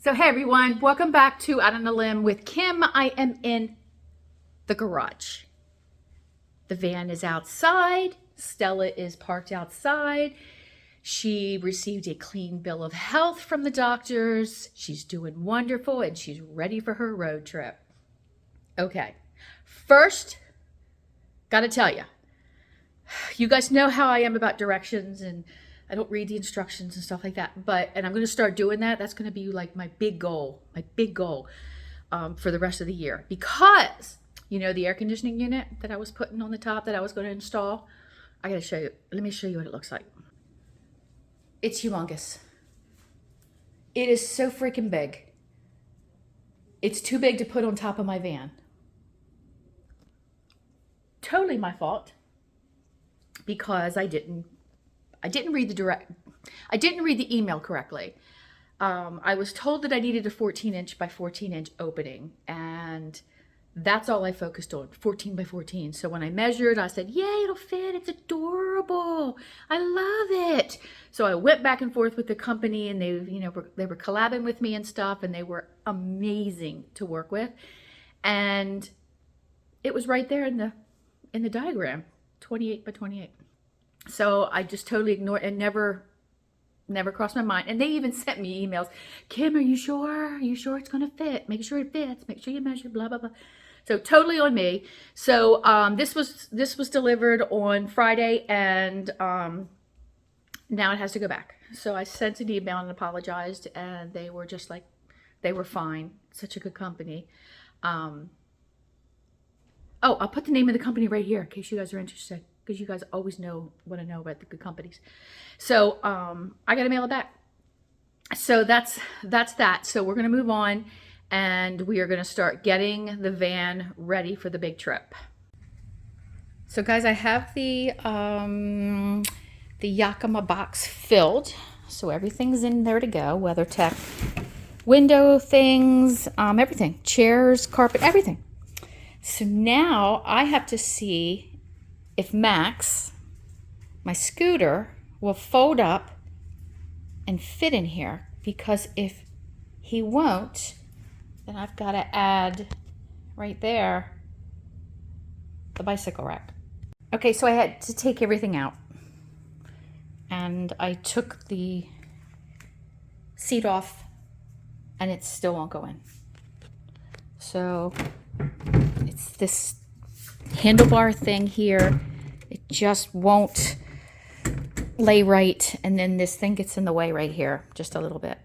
So hey everyone, welcome back to Out on a Limb with Kim. I am in the garage. The van is outside. Stella is parked outside. She received a clean bill of health from the doctors. She's doing wonderful and she's ready for her road trip. Okay, first, gotta tell you, you guys know how I am about directions and I don't read the instructions and stuff like that, and I'm going to start doing that. That's going to be like my big goal for the rest of the year, because you know the air conditioning unit that I was putting on the top that I was going to install. I got to show you. Let me show you what it looks like. It's humongous. It is so freaking big. It's too big to put on top of my van. Totally my fault, because I didn't read the email correctly. I was told that I needed a 14-inch by 14-inch opening, and that's all I focused on, 14 by 14. So when I measured, I said, yay, it'll fit. It's adorable. I love it. So I went back and forth with the company, and they were collabing with me and stuff, and they were amazing to work with. And it was right there in the diagram, 28 by 28. So I just totally ignored and never crossed my mind. And they even sent me emails. Kim, are you sure? Are you sure it's going to fit? Make sure it fits. Make sure you measure, blah, blah, blah. So totally on me. So this was delivered on Friday, and now it has to go back. So I sent an email and apologized, and they were just like, they were fine. Such a good company. Oh, I'll put the name of the company right here in case you guys are interested, because you guys always want to know about the good companies. So I got to mail it back. So that's that. So we're going to move on, and we are going to start getting the van ready for the big trip. So guys, I have the Yakima box filled. So everything's in there to go. WeatherTech window things, everything, chairs, carpet, everything. So now I have to see if Max, my scooter, will fold up and fit in here, because if he won't, then I've got to add right there the bicycle rack. Okay, so I had to take everything out, and I took the seat off, and it still won't go in. So it's this handlebar thing here. It just won't lay right, and then this thing gets in the way right here just a little bit.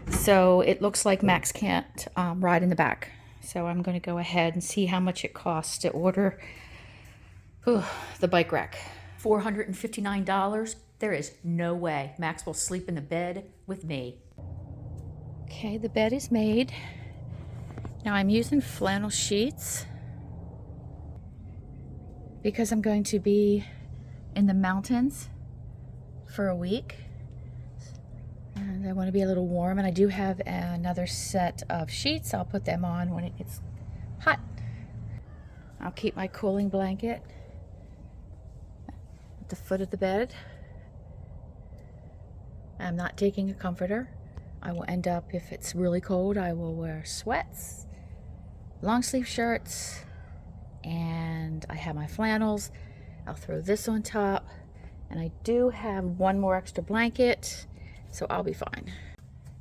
So it looks like Max can't ride in the back. So I'm going to go ahead and see how much it costs to order the bike rack. $459. There is no way Max will sleep in the bed with me. Okay, the bed is made. Now I'm using flannel sheets because I'm going to be in the mountains for a week, and I want to be a little warm, and I do have another set of sheets. I'll put them on when it gets hot. I'll keep my cooling blanket at the foot of the bed. I'm not taking a comforter. I will end up, if it's really cold, I will wear sweats, long sleeve shirts, and I have my flannels. I'll throw this on top, and I do have one more extra blanket, so I'll be fine.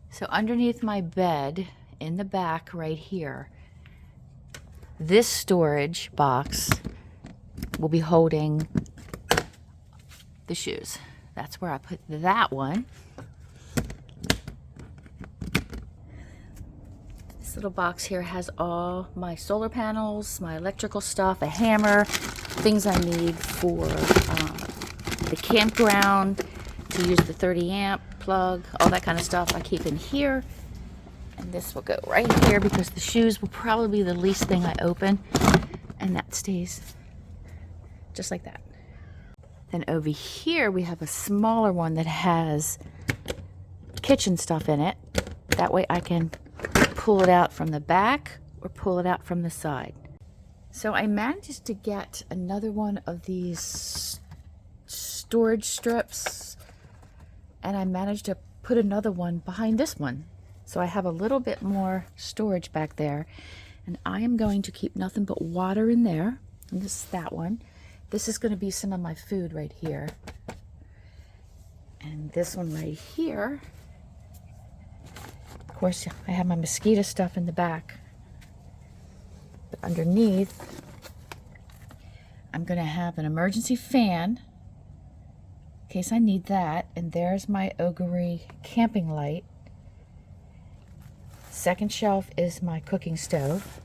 So underneath my bed in the back right here, this storage box will be holding the shoes. That's where I put that one. Little box here has all my solar panels, my electrical stuff, a hammer, things I need for the campground, to use the 30 amp plug, all that kind of stuff I keep in here. And this will go right here, because the shoes will probably be the least thing I open, and that stays just like that. Then over here we have a smaller one that has kitchen stuff in it. That way I can pull it out from the back or pull it out from the side. So I managed to get another one of these storage strips, and I managed to put another one behind this one. So I have a little bit more storage back there, and I am going to keep nothing but water in there. And this is that one. This is going to be some of my food right here. And this one right here, of course, I have my mosquito stuff in the back. But underneath, I'm going to have an emergency fan in case I need that. And there's my Ogre camping light. Second shelf is my cooking stove.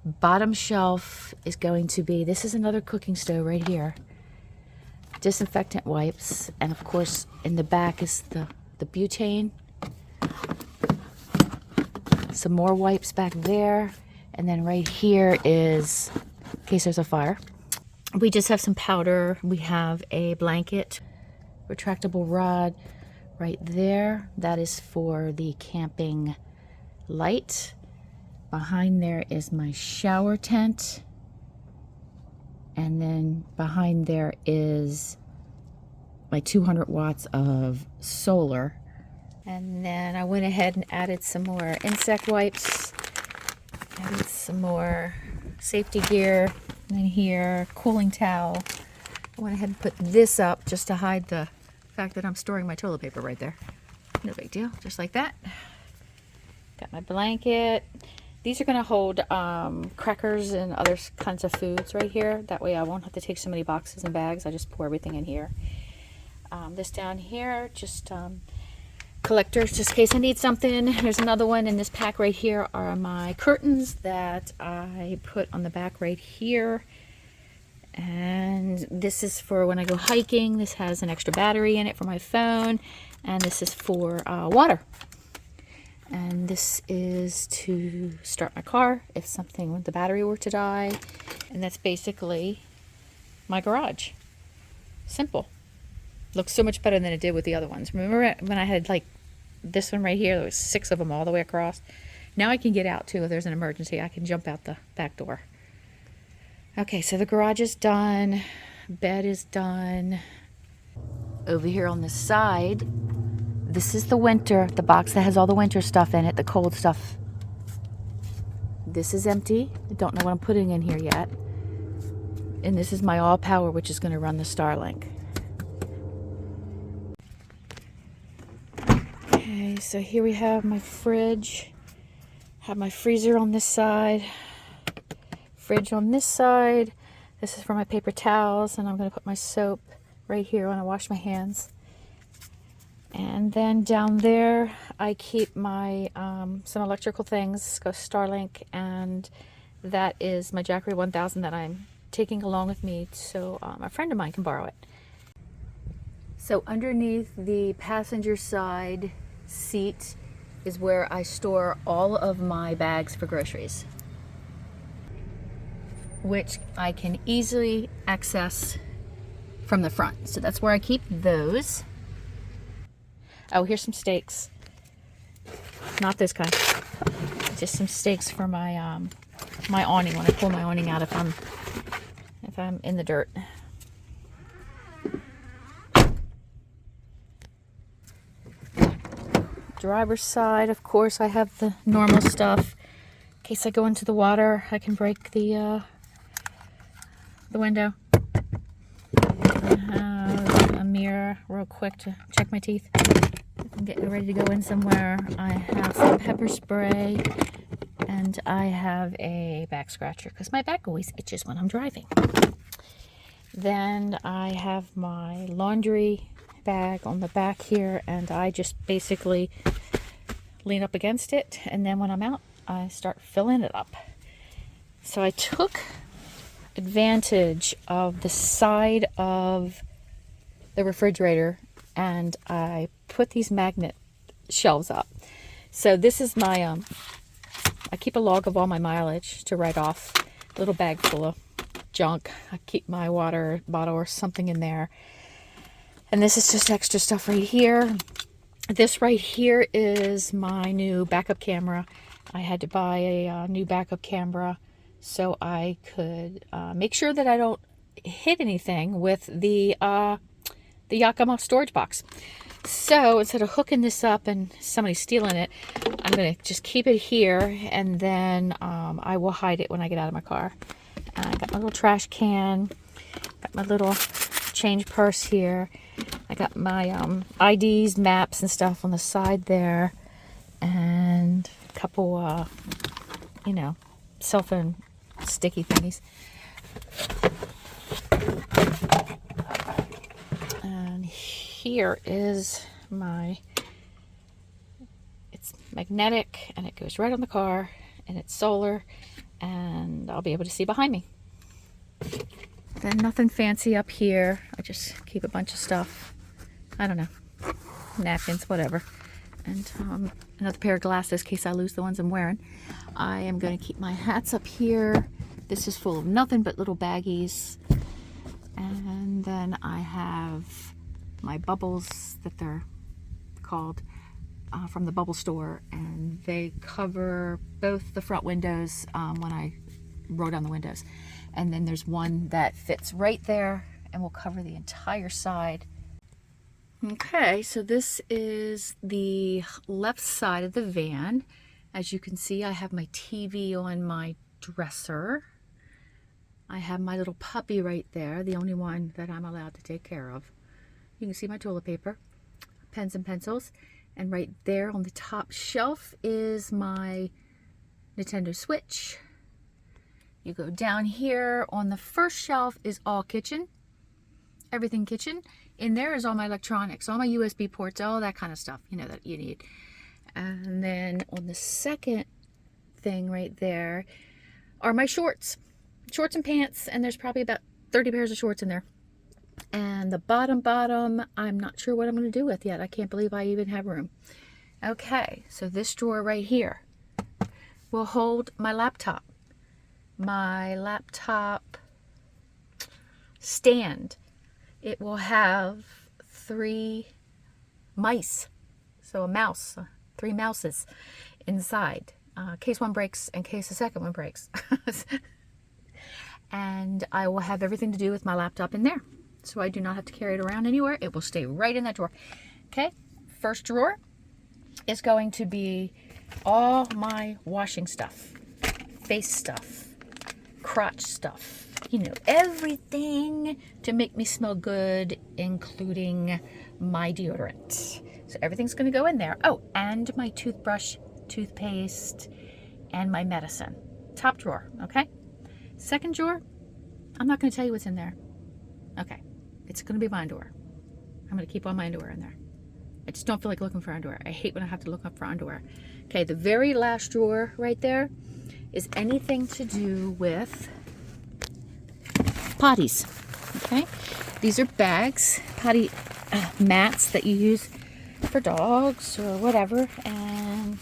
Bottom shelf is going to be, this is another cooking stove right here. Disinfectant wipes. And of course, in the back is the butane. Some more wipes back there. And then right here is, in case there's a fire. We just have some powder. We have a blanket, retractable rod right there. That is for the camping light. Behind there is my shower tent. And then behind there is my 200 watts of solar. And then I went ahead and added some more insect wipes. Added some more safety gear in here, cooling towel. I went ahead and put this up just to hide the fact that I'm storing my toilet paper right there. No big deal, just like that. Got my blanket. These are gonna hold crackers and other kinds of foods right here. That way I won't have to take so many boxes and bags. I just pour everything in here. This down here, just collectors, just in case I need something. There's another one in this pack right here are my curtains that I put on the back right here. And this is for when I go hiking. This has an extra battery in it for my phone. And this is for water. And this is to start my car if something with the battery were to die. And that's basically my garage. Simple. Looks so much better than it did with the other ones. Remember when I had like this one right here? There was 6 of them all the way across. Now I can get out too if there's an emergency. I can jump out the back door. Okay, so the garage is done. Bed is done. Over here on the side, this is the winter, the box that has all the winter stuff in it, the cold stuff. This is empty. I don't know what I'm putting in here yet. And this is my all power, which is going to run the Starlink. Okay, so here we have my fridge. Have my freezer on this side. Fridge on this side. This is for my paper towels, and I'm going to put my soap right here when I wash my hands. And then down there, I keep my some electrical things, go Starlink, and that is my Jackery 1000 that I'm taking along with me so a friend of mine can borrow it. So underneath the passenger side seat is where I store all of my bags for groceries, which I can easily access from the front. So that's where I keep those. Oh, here's some steaks. Not this kind. Just some steaks for my my awning when I pull my awning out if I'm in the dirt. Driver's side, of course, I have the normal stuff. In case I go into the water, I can break the window. I have a mirror real quick to check my teeth. I'm getting ready to go in somewhere. I have some pepper spray, and I have a back scratcher because my back always itches when I'm driving. Then I have my laundry bag on the back here, and I just basically lean up against it, and then when I'm out, I start filling it up. So I took advantage of the side of the refrigerator, and I put these magnet shelves up. So this is my I keep a log of all my mileage to write off. A little bag full of junk. I keep my water bottle or something in there. And this is just extra stuff right here. This right here is my new backup camera. I had to buy a new backup camera so I could make sure that I don't hit anything with the Yakima storage box. So instead of hooking this up and somebody stealing it, I'm going to just keep it here, and then I will hide it when I get out of my car. I got my little trash can, got my little change purse here. I got my IDs, maps, and stuff on the side there, and a couple, you know, cell phone sticky thingies. And here is it's magnetic, and it goes right on the car, and it's solar, and I'll be able to see behind me. Then nothing fancy up here. I just keep a bunch of stuff. I don't know, napkins, whatever. And another pair of glasses in case I lose the ones I'm wearing. I am going to keep my hats up here. This is full of nothing but little baggies. And then I have my bubbles that they're called from the bubble store, and they cover both the front windows when I roll down the windows. And then there's one that fits right there and will cover the entire side. Okay, so this is the left side of the van. As you can see, I have my TV on my dresser. I have my little puppy right there, the only one that I'm allowed to take care of. You can see my toilet paper, pens and pencils, and right there on the top shelf is my Nintendo Switch. You go down here, on the first shelf is all kitchen, everything kitchen. In there is all my electronics, all my USB ports, all that kind of stuff, you know, that you need. And then on the second thing right there are my shorts and pants, and there's probably about 30 pairs of shorts in there. And the bottom, I'm not sure what I'm going to do with yet. I can't believe I even have room. Okay, so this drawer right here will hold my laptop stand. It will have 3 mice, so a mouse, 3 mouses inside, in case one breaks, in case the second one breaks. And I will have everything to do with my laptop in there, so I do not have to carry it around anywhere. It will stay right in that drawer. Okay, first drawer is going to be all my washing stuff, face stuff, crotch stuff, you know, everything to make me smell good, including my deodorant. So everything's going to go in there. Oh, and my toothbrush, toothpaste, and my medicine. Top drawer, okay? Second drawer, I'm not going to tell you what's in there. Okay, it's going to be my underwear. I'm going to keep all my underwear in there. I just don't feel like looking for underwear. I hate when I have to look up for underwear. Okay, the very last drawer right there is anything to do with potties. Okay, these are bags, potty mats that you use for dogs or whatever, and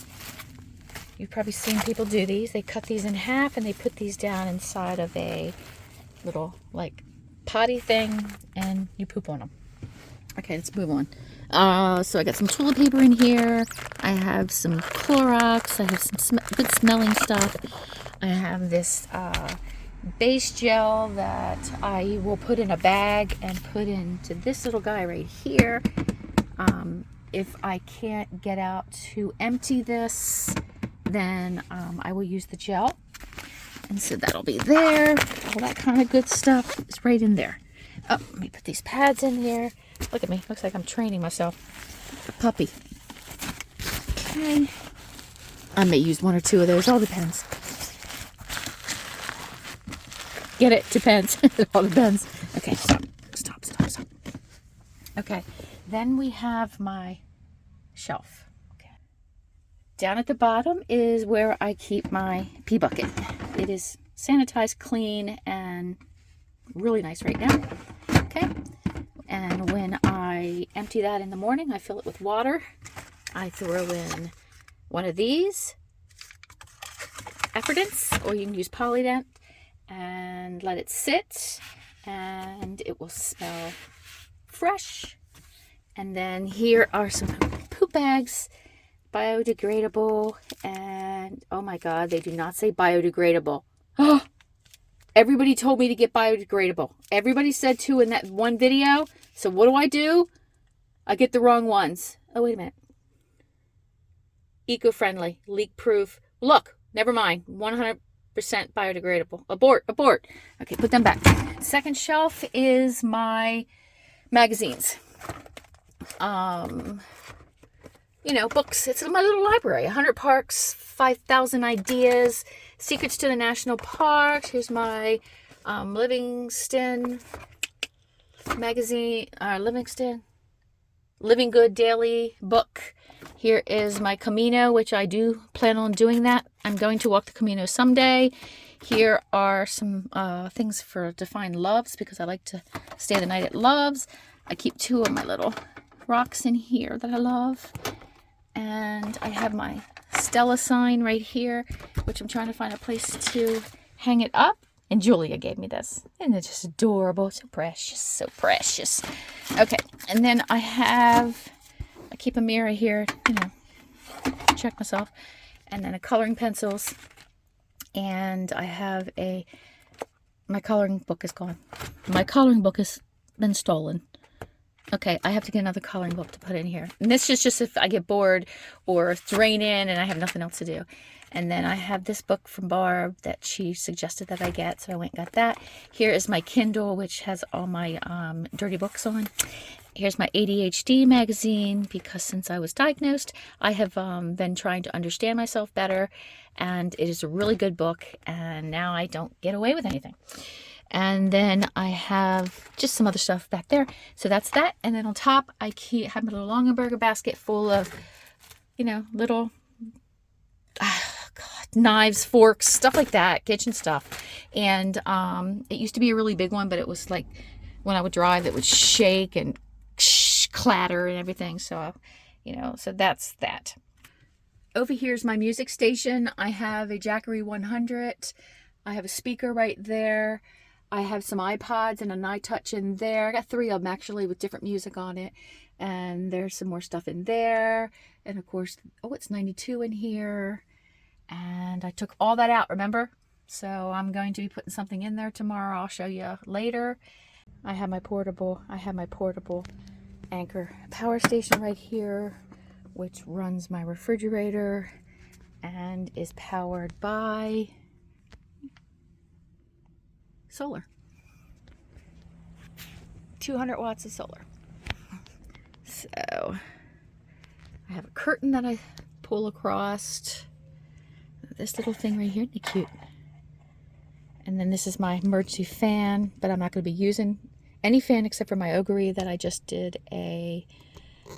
you've probably seen people do these. They cut these in half and they put these down inside of a little like potty thing, and you poop on them. Okay, let's move on. So I got some toilet paper in here. I have some Clorox. I have some good smelling stuff. I have this base gel that I will put in a bag and put into this little guy right here. If I can't get out to empty this, then I will use the gel. And so that'll be there. All that kind of good stuff is right in there. Oh, let me put these pads in here. Look at me. Looks like I'm training myself. A puppy. Okay. I may use 1 or 2 of those. All depends. Get it? Depends. It all depends. Okay, stop. Okay. Then we have my shelf. Okay. Down at the bottom is where I keep my pee bucket. It is sanitized, clean, and really nice right now. Okay. And when I empty that in the morning, I fill it with water. I throw in one of these Effordents, or you can use Polydent, and let it sit, and it will smell fresh. And then here are some poop bags, biodegradable, and oh my god, they do not say biodegradable. Oh, everybody told me to get biodegradable. Everybody said to in that one video. So what do? I get the wrong ones. Oh, wait a minute. Eco-friendly, leak-proof. Look, never mind. 100% biodegradable. Abort, abort. Okay, put them back. Second shelf is my magazines. You know, books. It's my little library. 100 Parks, 5,000 Ideas, Secrets to the National Parks. Here's my Livingston magazine, Living Good Daily book. Here is my Camino, which I do plan on doing that. I'm going to walk the Camino someday. Here are some things to find Loves, because I like to stay the night at Loves. I keep 2 of my little rocks in here that I love. And I have my Stellaaa sign right here, which I'm trying to find a place to hang it up. And Julia gave me this. Isn't it just adorable? So precious, so precious. Okay, and then I keep a mirror here, you know, check myself. And then coloring pencils. And I have my coloring book is gone. My coloring book has been stolen. Okay, I have to get another coloring book to put in here. And this is just if I get bored or it's raining and I have nothing else to do. And then I have this book from Barb that she suggested that I get, so I went and got that. Here is my Kindle, which has all my dirty books on. Here's my ADHD magazine, because since I was diagnosed, I have been trying to understand myself better, and it is a really good book, and now I don't get away with anything. And then I have just some other stuff back there. So that's that. And then on top, I have my little Longaberger basket full of, you know, little knives, forks, stuff like that, kitchen stuff. And it used to be a really big one, but it was like when I would drive, it would shake and clatter and everything. So, you know, so that's that. Over here is my music station. I have a Jackery 100. I have a speaker right there. I have some iPods and an iTouch in there. I got 3 of them actually with different music on it. And there's some more stuff in there. And of course, oh, it's 92 in here. And I took all that out, remember? So I'm going to be putting something in there tomorrow. I'll show you later. I have my portable Anchor power station right here, which runs my refrigerator and is powered by solar. 200 watts of solar. So I have a curtain that I pull across. This little thing right here, isn't it cute? And then this is my emergency fan, but I'm not going to be using any fan except for my Ogre that I just did a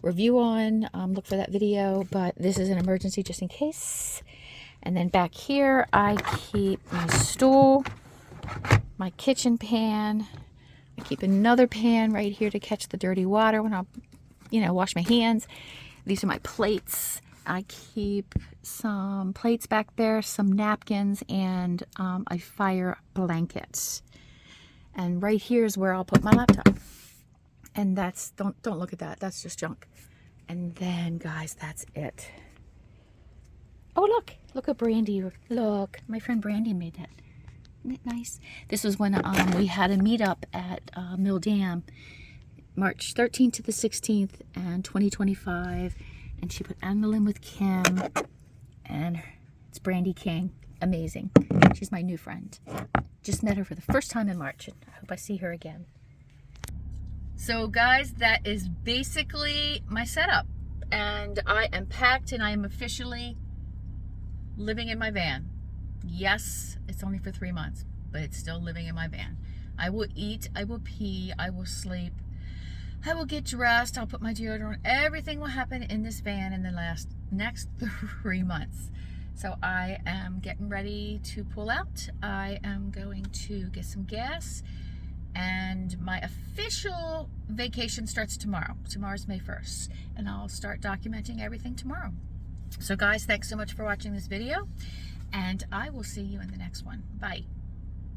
review on. Look for that video, but this is an emergency just in case. And then back here, I keep my stool, my kitchen pan. I keep another pan right here to catch the dirty water when I'll, you know, wash my hands. These are my plates. I keep some plates back there, some napkins, and a fire blanket. And right here is where I'll put my laptop. And that's, don't look at that. That's just junk. And then, guys, that's it. Oh, look at Brandy. Look, my friend Brandy made that. Isn't it nice? This was when we had a meetup at Mill Dam, March 13th to the 16th, and 2025. And she put Annalyn with Kim, and it's Brandy King. Amazing. She's my new friend. Just met her for the first time in March, and I hope I see her again. So guys, that is basically my setup. And I am packed, and I am officially living in my van. Yes, it's only for 3 months, but it's still living in my van. I will eat, I will pee, I will sleep. I will get dressed, I'll put my deodorant, everything will happen in this van in the next 3 months. So I am getting ready to pull out. I am going to get some gas, and my official vacation starts tomorrow. Tomorrow's May 1st, and I'll start documenting everything tomorrow. So guys, thanks so much for watching this video, and I will see you in the next one. Bye.